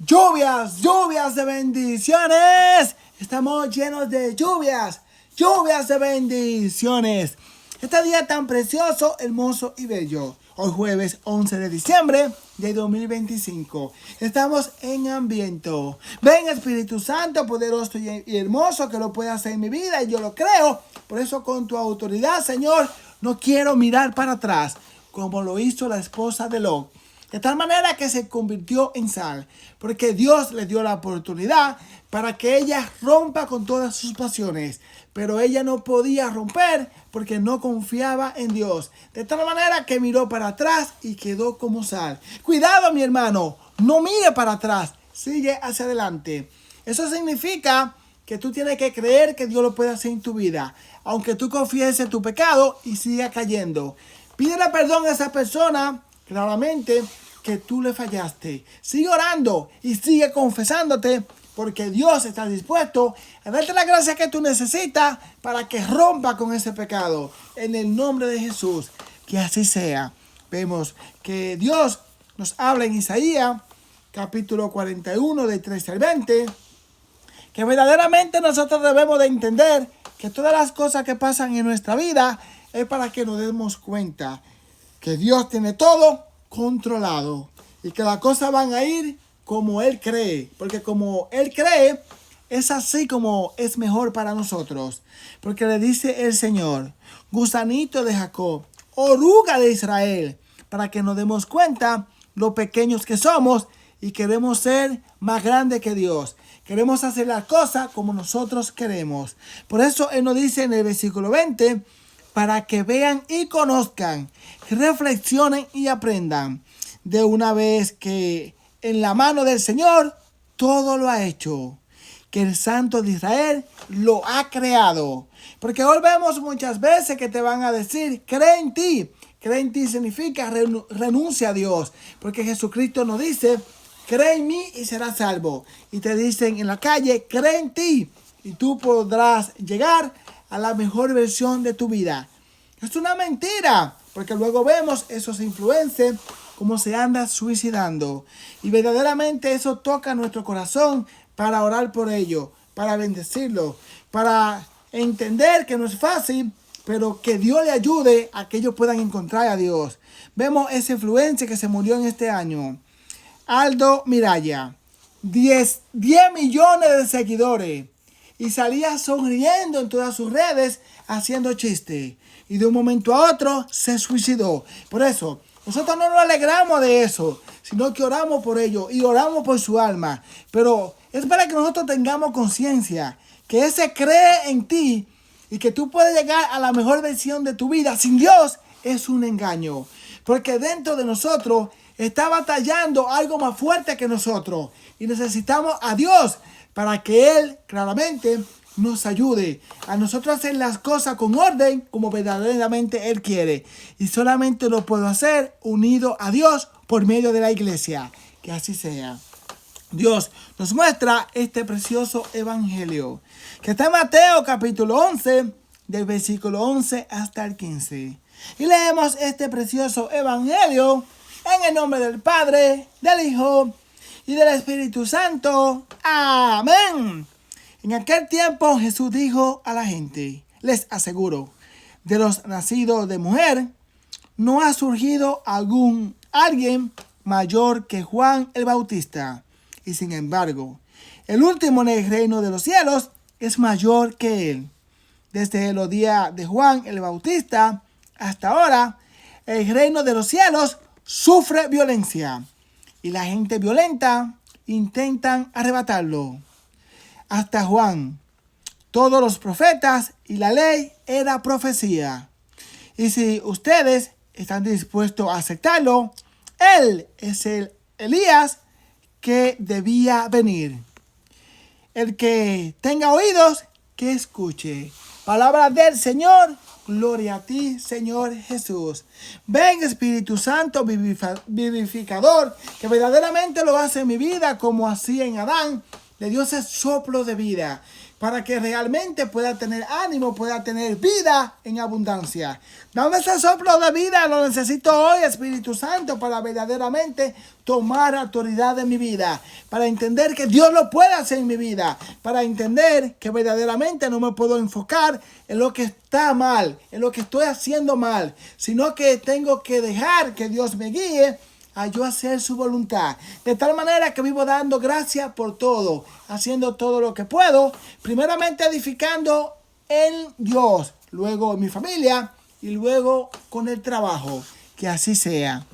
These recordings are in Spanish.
Lluvias, lluvias de bendiciones. Estamos llenos de lluvias, lluvias de bendiciones. Este día tan precioso, hermoso y bello. Hoy jueves 11 de diciembre de 2025. Estamos en Adviento. Ven Espíritu Santo, poderoso y hermoso, que lo puede hacer en mi vida y yo lo creo. Por eso con tu autoridad, Señor, no quiero mirar para atrás, como lo hizo la esposa de Lot. De tal manera que se convirtió en sal, porque Dios le dio la oportunidad para que ella rompa con todas sus pasiones. Pero ella no podía romper porque no confiaba en Dios. De tal manera que miró para atrás y quedó como sal. Cuidado, mi hermano, no mire para atrás, sigue hacia adelante. Eso significa que tú tienes que creer que Dios lo puede hacer en tu vida, aunque tú confieses tu pecado y sigas cayendo. Pídele perdón a esa persona, claramente, que tú le fallaste. Sigue orando y sigue confesándote, porque Dios está dispuesto a darte la gracia que tú necesitas para que rompa con ese pecado. En el nombre de Jesús, que así sea. Vemos que Dios nos habla en Isaías, capítulo 41, del 13 al 20, que verdaderamente nosotros debemos de entender que todas las cosas que pasan en nuestra vida es para que nos demos cuenta que Dios tiene todo controlado y que las cosas van a ir como Él cree, porque como Él cree, es así como es mejor para nosotros. Porque le dice el Señor: gusanito de Jacob, oruga de Israel, para que nos demos cuenta lo pequeños que somos y queremos ser más grandes que Dios. Queremos hacer las cosas como nosotros queremos. Por eso Él nos dice en el versículo 20, para que vean y conozcan, reflexionen y aprendan de una vez que en la mano del Señor todo lo ha hecho, que el Santo de Israel lo ha creado. Porque hoy vemos muchas veces que te van a decir: cree en ti. Cree en ti significa renuncia a Dios, porque Jesucristo nos dice: cree en mí y serás salvo. Y te dicen en la calle: cree en ti y tú podrás llegar a la mejor versión de tu vida. Es una mentira, porque luego vemos esos influencers como se andan suicidando. Y verdaderamente eso toca nuestro corazón para orar por ellos, para bendecirlo, para entender que no es fácil, pero que Dios le ayude a que ellos puedan encontrar a Dios. Vemos ese influencer que se murió en este año, Aldo Miraya, 10 millones de seguidores, y salía sonriendo en todas sus redes haciendo chistes, y de un momento a otro se suicidó. Por eso nosotros no nos alegramos de eso, sino que oramos por ello y oramos por su alma. Pero es para que nosotros tengamos conciencia que ese cree en ti y que tú puedes llegar a la mejor versión de tu vida sin Dios es un engaño. Porque dentro de nosotros está batallando algo más fuerte que nosotros. Y necesitamos a Dios para que Él claramente nos ayude a nosotros hacer las cosas con orden como verdaderamente Él quiere. Y solamente lo puedo hacer unido a Dios por medio de la iglesia. Que así sea. Dios nos muestra este precioso evangelio, que está en Mateo capítulo 11, del versículo 11 hasta el 15. Y leemos este precioso evangelio en el nombre del Padre, del Hijo y del Espíritu Santo. Amén. En aquel tiempo Jesús dijo a la gente: les aseguro, de los nacidos de mujer, no ha surgido alguien mayor que Juan el Bautista. Y sin embargo, el último en el reino de los cielos es mayor que él. Desde los días de Juan el Bautista hasta ahora, el reino de los cielos sufre violencia, y la gente violenta intentan arrebatarlo. Hasta Juan, todos los profetas y la ley era profecía. Y si ustedes están dispuestos a aceptarlo, él es el Elías que debía venir. El que tenga oídos, que escuche. Palabra del Señor. Gloria a ti, Señor Jesús. Ven, Espíritu Santo, vivificador, que verdaderamente lo hace en mi vida como hacía en Adán. le dio ese soplo de vida para que realmente pueda tener ánimo, pueda tener vida en abundancia. Dame ese soplo de vida, lo necesito hoy, Espíritu Santo, para verdaderamente tomar autoridad en mi vida, para entender que Dios lo puede hacer en mi vida, para entender que verdaderamente no me puedo enfocar en lo que está mal, en lo que estoy haciendo mal, sino que tengo que dejar que Dios me guíe a yo hacer su voluntad. De tal manera que vivo dando gracias por todo, haciendo todo lo que puedo, primeramente edificando en Dios, luego en mi familia y luego con el trabajo. Que así sea.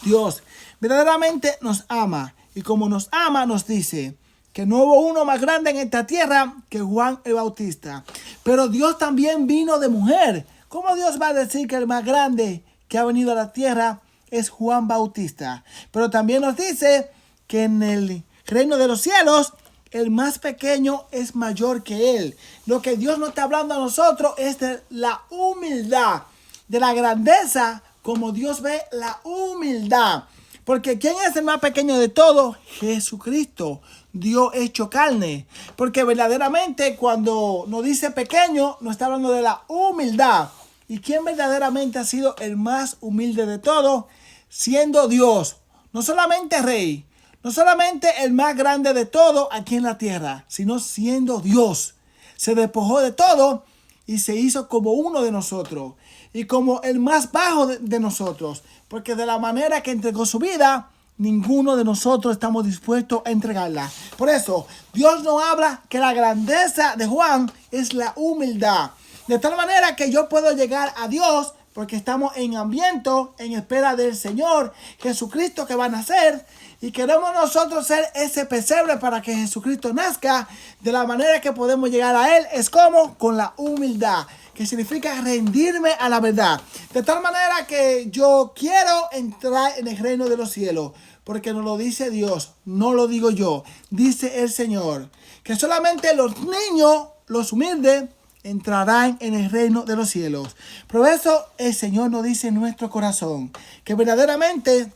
Dios verdaderamente nos ama, y como nos ama nos dice que no hubo uno más grande en esta tierra que Juan el Bautista. Pero Dios también vino de mujer. ¿Cómo Dios va a decir que el más grande que ha venido a la tierra es Juan Bautista? Pero también nos dice que en el reino de los cielos el más pequeño es mayor que él. Lo que Dios nos está hablando a nosotros es de la humildad, de la grandeza, como Dios ve la humildad. Porque ¿quién es el más pequeño de todos? Jesucristo, Dios hecho carne. Porque verdaderamente cuando nos dice pequeño, nos está hablando de la humildad. ¿Y quién verdaderamente ha sido el más humilde de todos? Siendo Dios, no solamente rey, no solamente el más grande de todos aquí en la tierra, sino siendo Dios. Se despojó de todo y se hizo como uno de nosotros y como el más bajo de nosotros, porque de la manera que entregó su vida, ninguno de nosotros estamos dispuestos a entregarla. Por eso, Dios nos habla que la grandeza de Juan es la humildad. De tal manera que yo puedo llegar a Dios porque estamos en hambriento, en espera del Señor Jesucristo que va a nacer. Y queremos nosotros ser ese pesebre para que Jesucristo nazca. De la manera que podemos llegar a Él es como con la humildad, que significa rendirme a la verdad. De tal manera que yo quiero entrar en el reino de los cielos, porque nos lo dice Dios, no lo digo yo, dice el Señor, que solamente los niños, los humildes, entrarán en el reino de los cielos. Por eso el Señor nos dice en nuestro corazón que verdaderamente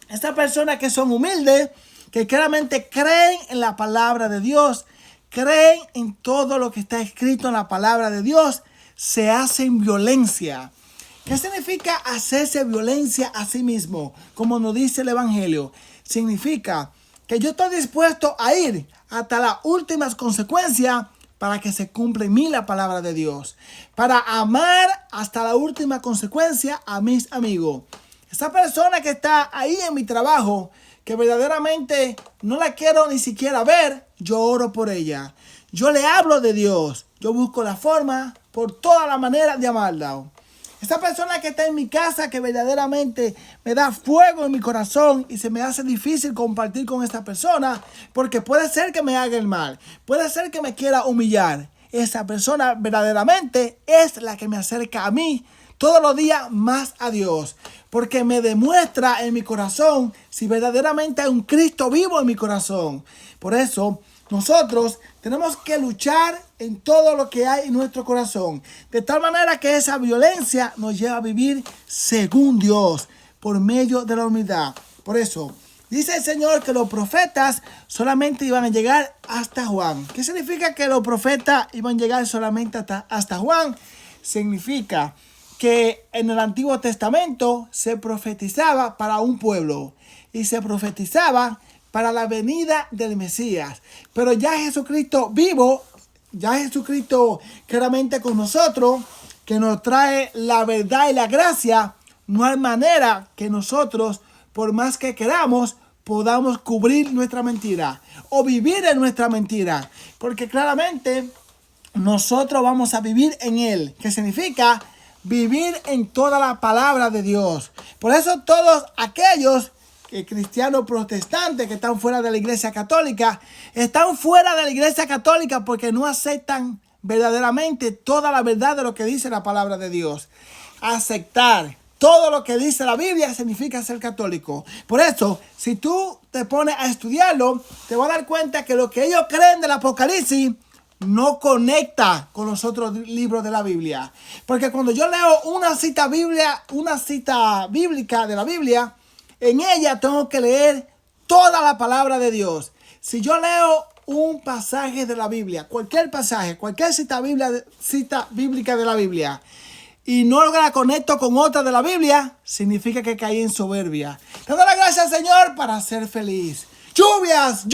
estas personas que son humildes, que claramente creen en la palabra de Dios, creen en todo lo que está escrito en la palabra de Dios, se hacen violencia. ¿Qué significa hacerse violencia a sí mismo? Como nos dice el Evangelio, significa que yo estoy dispuesto a ir hasta las últimas consecuencias para que se cumpla en mí la palabra de Dios, para amar hasta la última consecuencia a mis amigos. Esa persona que está ahí en mi trabajo, que verdaderamente no la quiero ni siquiera ver, yo oro por ella. Yo le hablo de Dios. Yo busco la forma por toda la manera de amarla. Esa persona que está en mi casa, que verdaderamente me da fuego en mi corazón y se me hace difícil compartir con esta persona, porque puede ser que me haga el mal, puede ser que me quiera humillar. Esa persona verdaderamente es la que me acerca a mí todos los días más a Dios, porque me demuestra en mi corazón si verdaderamente hay un Cristo vivo en mi corazón. Por eso nosotros tenemos que luchar en todo lo que hay en nuestro corazón, de tal manera que esa violencia nos lleva a vivir según Dios, por medio de la humildad. Por eso dice el Señor que los profetas solamente iban a llegar hasta Juan. ¿Qué significa que los profetas iban a llegar solamente hasta Juan? Significa que en el Antiguo Testamento se profetizaba para un pueblo y se profetizaba para la venida del Mesías. Pero ya Jesucristo vivo, ya Jesucristo claramente con nosotros, que nos trae la verdad y la gracia, no hay manera que nosotros, por más que queramos, podamos cubrir nuestra mentira o vivir en nuestra mentira. Porque claramente nosotros vamos a vivir en Él, que significa vivir en toda la palabra de Dios. Por eso todos aquellos cristianos protestantes que están fuera de la iglesia católica, están fuera de la iglesia católica porque no aceptan verdaderamente toda la verdad de lo que dice la palabra de Dios. Aceptar todo lo que dice la Biblia significa ser católico. Por eso, si tú te pones a estudiarlo, te vas a dar cuenta que lo que ellos creen del Apocalipsis no conecta con los otros libros de la Biblia. Porque cuando yo leo una cita bíblica de la Biblia, en ella tengo que leer toda la palabra de Dios. Si yo leo un pasaje de la Biblia, cualquier pasaje, cualquier cita bíblica de la Biblia, y no la conecto con otra de la Biblia, significa que caí en soberbia. Te doy las gracias, Señor, para ser feliz. Lluvias.